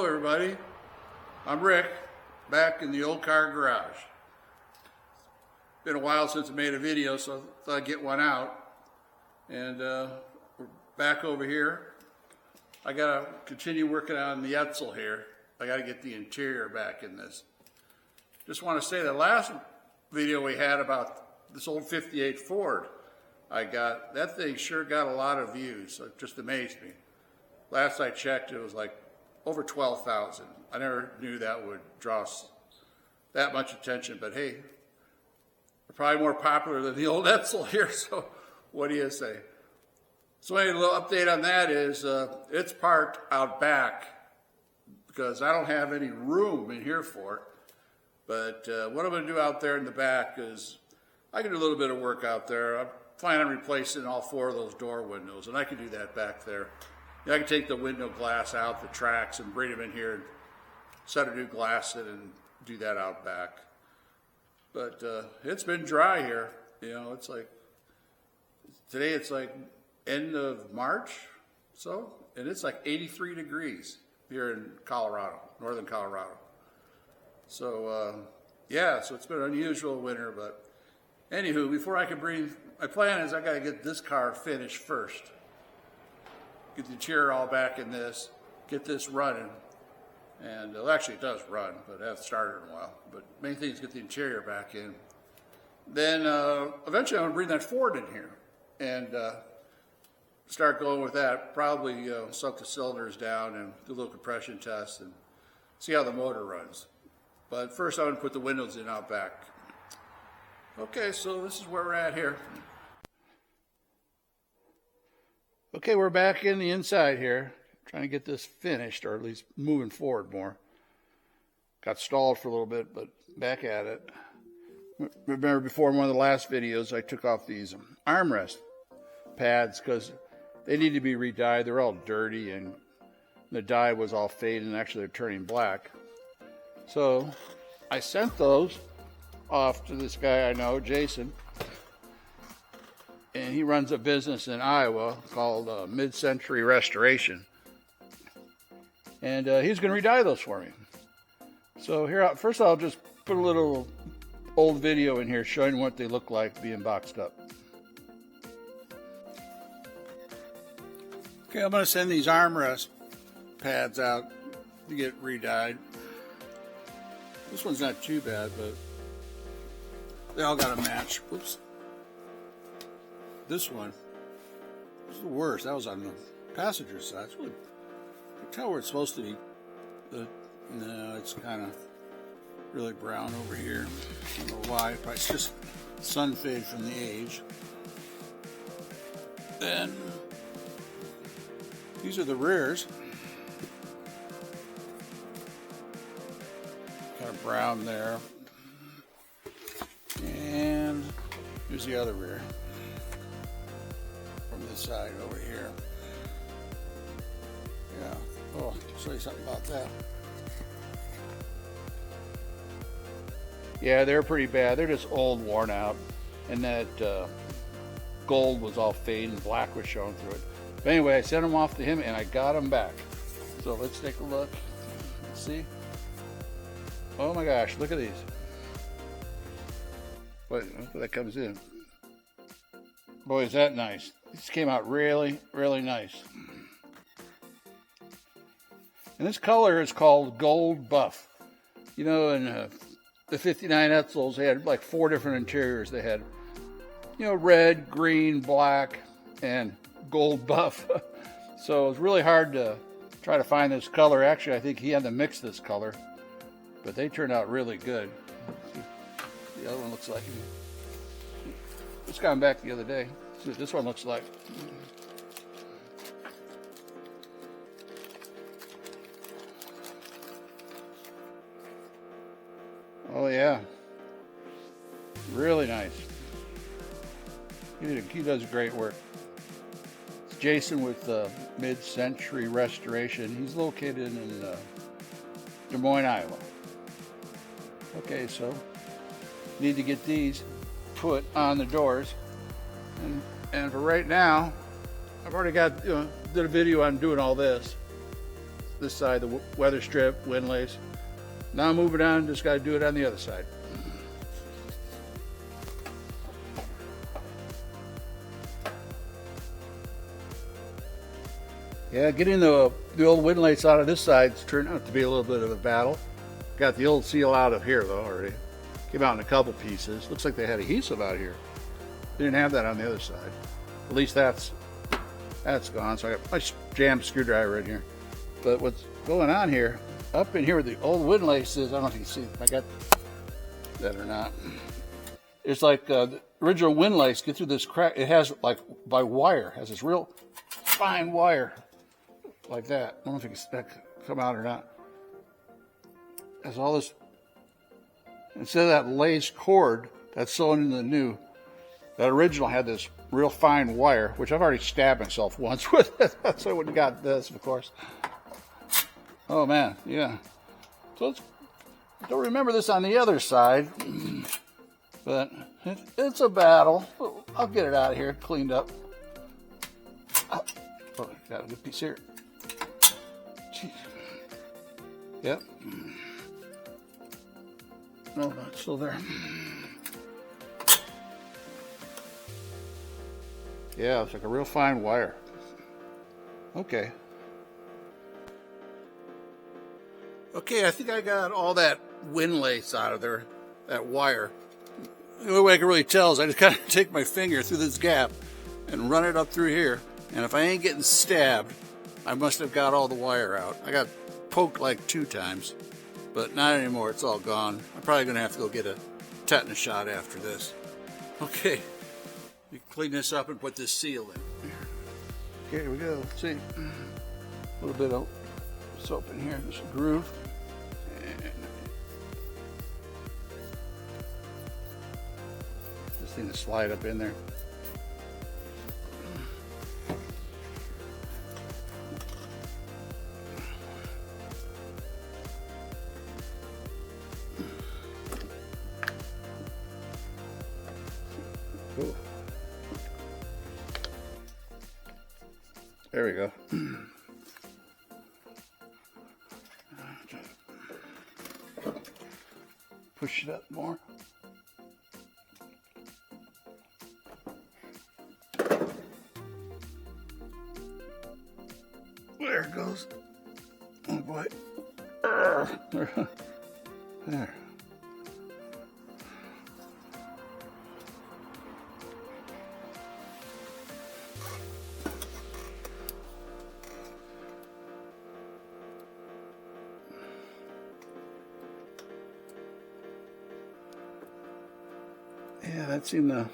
everybody, I'm Rick, back in the old car garage. Been a while since I made a video, so I thought I'd get one out. And we're back over here. I gotta continue working on the Edsel here. I gotta get the interior back in this. Just want to say the last video we had about this old 58 Ford, that thing sure got a lot of views. It just amazed me. Last I checked, it was like over 12,000. I never knew that would draw that much attention, but hey, they're probably more popular than the old Edsel here, so what do you say? So anyway, a little update on that is it's parked out back because I don't have any room in here for it. But what I'm going to do out there in the back is I can do a little bit of work out there. I'm planning on replacing all 4 of those door windows, and I can do that back there. I can take the window glass out, the tracks, and bring them in here and set a new glass in and do that out back. But it's been dry here. You know, it's like, today it's like end of March, and it's like 83 degrees here in Colorado, northern Colorado. So, yeah, so it's been an unusual winter, but anywho, before I can bring, my plan is I got to get this car finished first. Get the interior all back in this, get this running, and well, actually it does run, but it hasn't started in a while. But main thing is get the interior back in. Then eventually I'm going to bring that Ford in here and start going with that. Probably suck the cylinders down and do a little compression test and see how the motor runs. But first I'm going to put the windows in out back. Okay, so this is where we're at here. Okay, we're back in the inside here, trying to get this finished, or at least moving forward more. Got stalled for a little bit, but back at it. Remember before in one of the last videos, I took off these armrest pads because they need to be re-dyed. They're all dirty, and the dye was all faded, and actually they're turning black. So I sent those off to this guy I know, Jason. And he runs a business in Iowa called Mid-Century Restoration. And he's going to re-dye those for me. So here, first I'll just put a little old video in here showing what they look like being boxed up. Okay, I'm going to send these armrest pads out to get re-dyed. This one's not too bad, but they all got to match. Whoops. This one is the worst. That was on the passenger side. You can tell where it's supposed to be. No, it's kind of really brown over here. I don't know why. Probably it's just sun fade from the age. Then these are the rears. Kind of brown there. And here's the other rear. This side over here. Yeah. Oh, I'll show you something about that. Yeah, they're pretty bad. They're just old, worn out. And that gold was all faded and black was showing through it. But anyway, I sent them off to him and I got them back. So let's take a look. Let's see. Oh my gosh, look at these. Look that comes in. Boy, is that nice. This came out really, really nice. And this color is called Gold Buff. You know, in the 59 Edsels, they had like 4 different interiors. They had, you know, red, green, black, and gold buff. So it was really hard to try to find this color. Actually, I think he had to mix this color. But they turned out really good. The other one looks like it. Just got him back the other day. See what this one looks like. Oh yeah, really nice. He does great work. It's Jason with Mid-Century Restoration. He's located in Des Moines, Iowa. Okay, so need to get these put on the doors. And for right now, I've already got, did a video on doing all this. this side, the weather strip, windlace. Now moving on, just got to do it on the other side. Yeah, getting the old windlace out of this side's turned out to be a little bit of a battle. Got the old seal out of here though already. Came out in a couple pieces. Looks like they had adhesive out here. They didn't have that on the other side. At least that's gone. So I got my jammed screwdriver in here. But what's going on here, up in here where the old windlace is, I don't know if you can see if I got that or not. It's like the original windlace, get through this crack. It has like by wire, has this real fine wire like that. I don't know if you can that come out or not. Has all this, instead of that lace cord that's sewn into the new, that original had this real fine wire, which I've already stabbed myself once with it. So I wouldn't have got this, of course. Oh man, yeah. So don't remember this on the other side, but it's a battle. I'll get it out of here, cleaned up. Oh, got a good piece here. Jeez. Yep. No, it's still there. Yeah, it's like a real fine wire. Okay. Okay, I think I got all that windlace out of there, that wire. The only way I can really tell is I just kind of take my finger through this gap and run it up through here. And if I ain't getting stabbed, I must have got all the wire out. I got poked like 2 times, but not anymore. It's all gone. I'm probably going to have to go get a tetanus shot after this. Okay, you clean this up and put this seal in. Okay, here we go. Let's see. A little bit of soap in here, just a groove. And this thing to slide up in there. Cool. There we go. Push it up more. There it goes. Oh boy. There. Yeah, that seemed to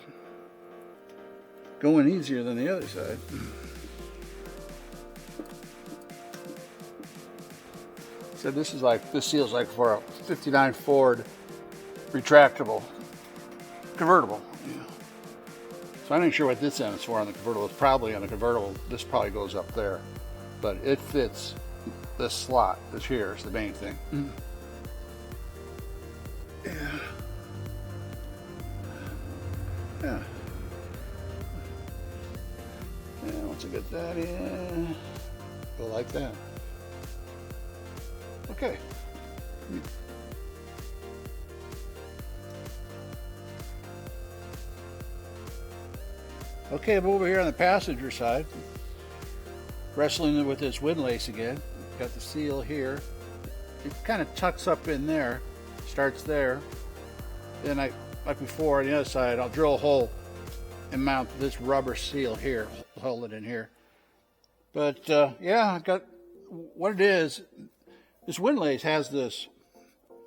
going easier than the other side. So this seal's like for a 59 Ford retractable convertible. Yeah. So I'm not sure what this end is for on the convertible. It's probably on the convertible. This probably goes up there, but it fits this slot. This here is the main thing. Yeah. Yeah. And once I get that in, go like that. Okay. Okay, I'm over here on the passenger side, wrestling with this windlace again. Got the seal here. It kind of tucks up in there, starts there. Then like before on the other side, I'll drill a hole and mount this rubber seal here, hold it in here. But yeah, I got what it is. This windlace has this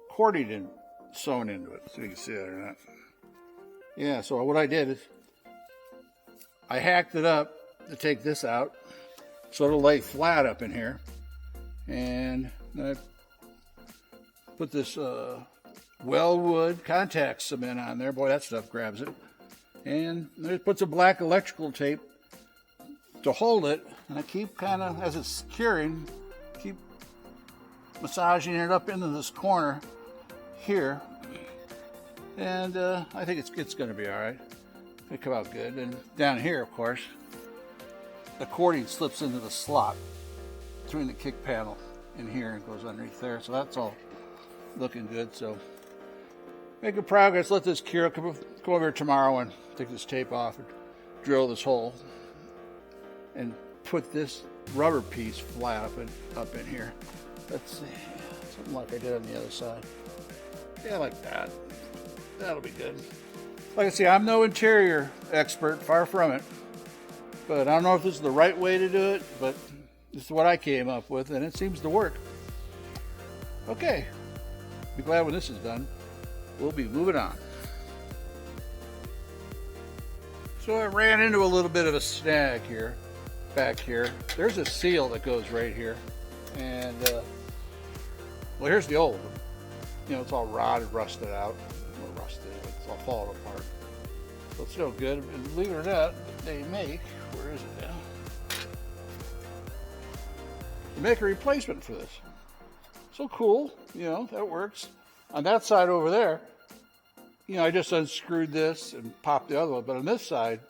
cording sewn into it, so you can see that or not. Yeah, so what I did is I hacked it up to take this out, so it'll lay flat up in here, and I put this Wellwood contact cement on there. Boy, that stuff grabs it. And it puts a black electrical tape to hold it, and I keep kind of, as it's curing, keep massaging it up into this corner here, and I think it's going to be all right. It'll come out good. And down here, of course, the cording slips into the slot between the kick panel in here and goes underneath there. So that's all looking good. So making progress. Let this cure. Come over here tomorrow and take this tape off and drill this hole and put this rubber piece flat up in here. Let's see, something like I did on the other side. Yeah, like that. That'll be good. Like I say, I'm no interior expert, far from it. But I don't know if this is the right way to do it, but this is what I came up with, and it seems to work. Okay, be glad when this is done. We'll be moving on. So I ran into a little bit of a snag here, back here. There's a seal that goes right here. And, well, here's the old one. You know, it's all rotted, rusted out. Well, rusted, it's all falling apart. So it's no good. And believe it or not, they make, where is it now? They make a replacement for this. So cool, you know, that works. On that side over there, you know, I just unscrewed this and popped the other one. But on this side,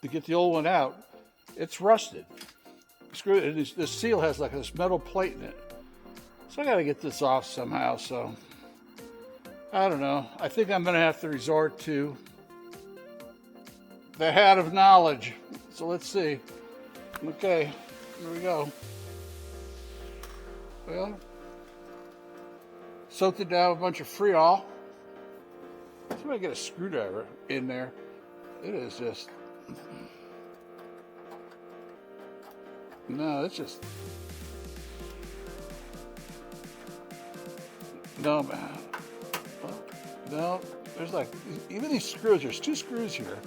to get the old one out, it's rusted. This seal has like this metal plate in it. So I got to get this off somehow. So I don't know. I think I'm going to have to resort to the hat of knowledge. So let's see. Okay, here we go. Well, soaked it down with a bunch of Freol. See if I get a screwdriver in there. It is just... No, it's just... No, man. Well, no, there's like... Even these screws, there's 2 screws here.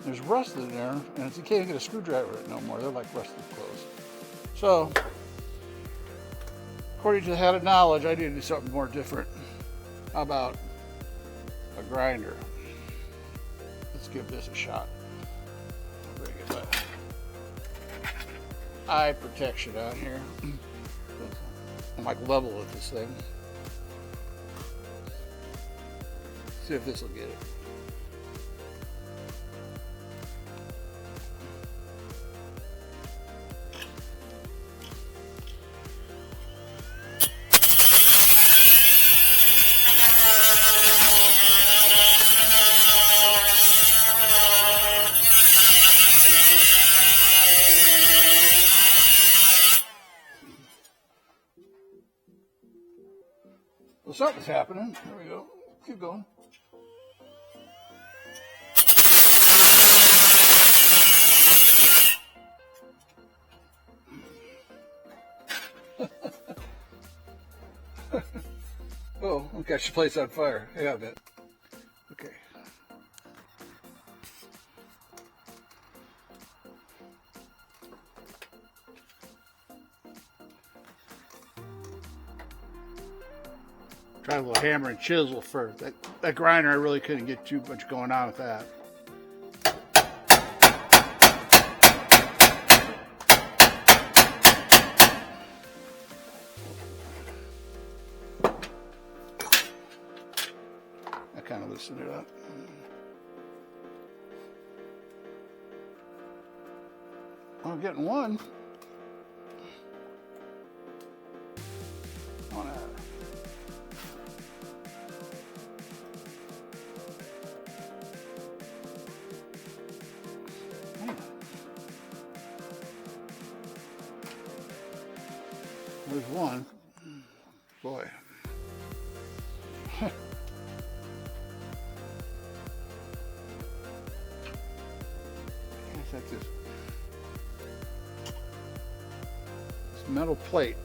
There's rust in there, and you can't get a screwdriver in it no more. They're like rusted clothes. So... According to the hat of knowledge, I need to do something more different. How about a grinder? Let's give this a shot. Bring it back. Eye protection on here. I'm like level with this thing. See if this will get it. Well, something's happening. There we go. Keep going. Oh, I'll catch the place on fire. I got a bit. Okay. Try a little hammer and chisel for that grinder. I really couldn't get too much going on with that. I kind of loosened it up. I'm getting one. There's one. Boy. Yes, that's this metal plate.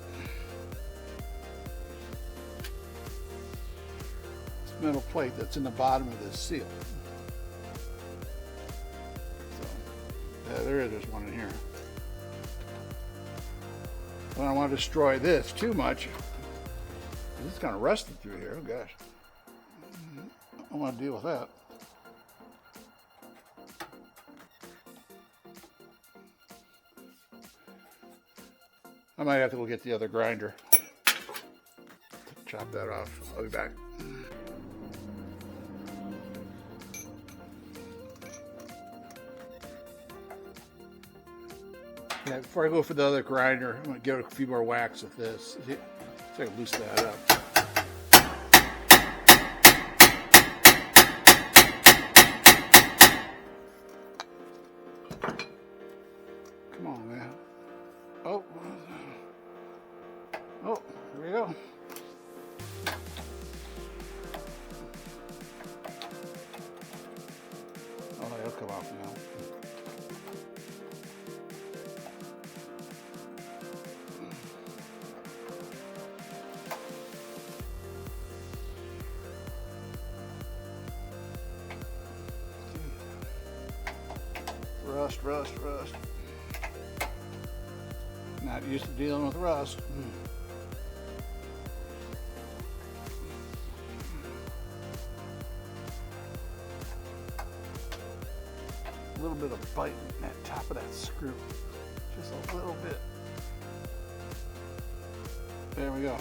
This metal plate that's in the bottom of this seal. So, yeah, there's one in here. I don't want to destroy this too much. It's kind of rusted through here. Oh gosh. I don't want to deal with that. I might have to go get the other grinder. Chop that off. I'll be back. Yeah, before I go for the other grinder, I'm going to give it a few more whacks with this. See if I can loosen that up. Come on, man. Oh, here we go. Oh, it'll come off now. Rust. Not used to dealing with rust. A little bit of bite in that top of that screw. Just a little bit. There we go.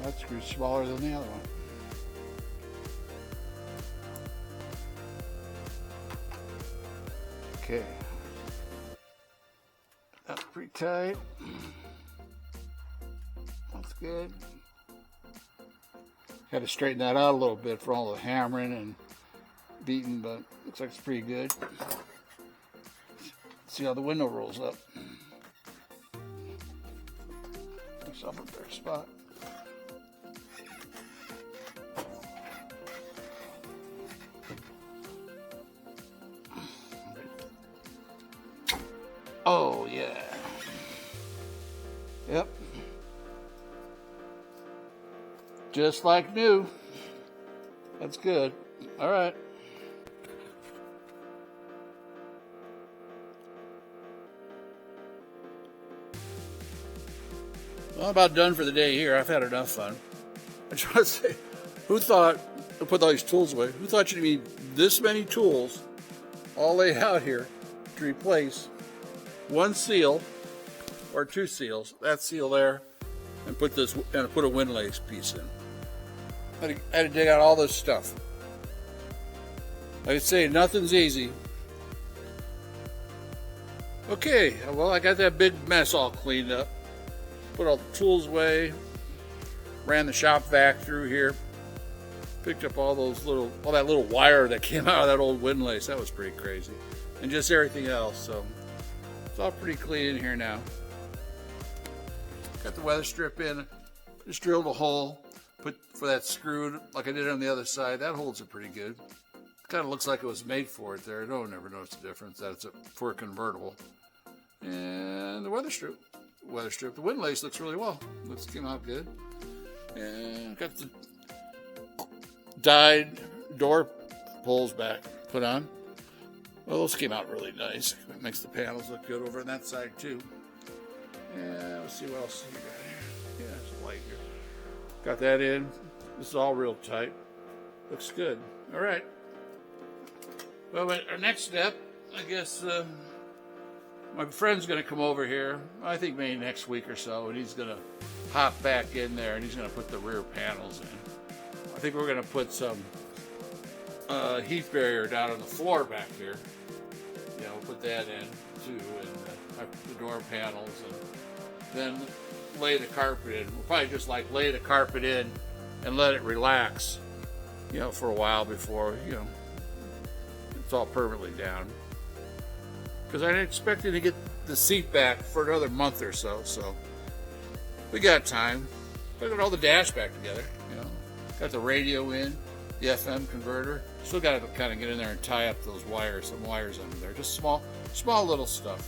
That screw's smaller than the other one. Okay. That's pretty tight. That's good. Had to straighten that out a little bit for all the hammering and beating, but looks like it's pretty good. See how the window rolls up. Myself a better spot. Oh, yeah. Yep. Just like new. That's good. All right. Well, I'm about done for the day here. I've had enough fun. I just want to say, who thought, I put all these tools away, who thought you'd need this many tools all laid out here to replace one seal or two seals, that seal there, and put a windlace piece in. I had to dig out all this stuff. Like I say, nothing's easy. Okay, well, I got that big mess all cleaned up. Put all the tools away. Ran the shop vac through here. Picked up all that little wire that came out of that old windlace. That was pretty crazy. And just everything else, so it's all pretty clean in here now. Got the weather strip in. Just drilled a hole. Put for that screw like I did on the other side. That holds it pretty good. Kind of looks like it was made for it there. I don't ever notice the difference. That's for a convertible. And the weather strip. The windlace looks really well. Came out good. And got the dyed door pulls back put on. Well, those came out really nice. It makes the panels look good over on that side too. And let's see what else you got here. Yeah, there's a light here. Got that in. This is all real tight. Looks good. All right. Well, our next step, I guess, my friend's going to come over here, I think maybe next week or so, and he's going to hop back in there, and he's going to put the rear panels in. I think we're going to put some heat barrier down on the floor back here. Yeah, we'll put that in, too, and the door panels, and then lay the carpet in. We'll probably just lay the carpet in and let it relax, for a while before, it's all permanently down. Because I'm expecting to get the seat back for another month or so, so we got time. I got all the dash back together, Got the radio in, the FM converter. Still got to kind of get in there and tie up those wires, some wires under there. Just small little stuff.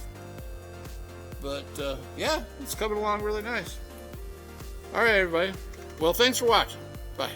But, yeah, it's coming along really nice. All right, everybody. Well, thanks for watching. Bye.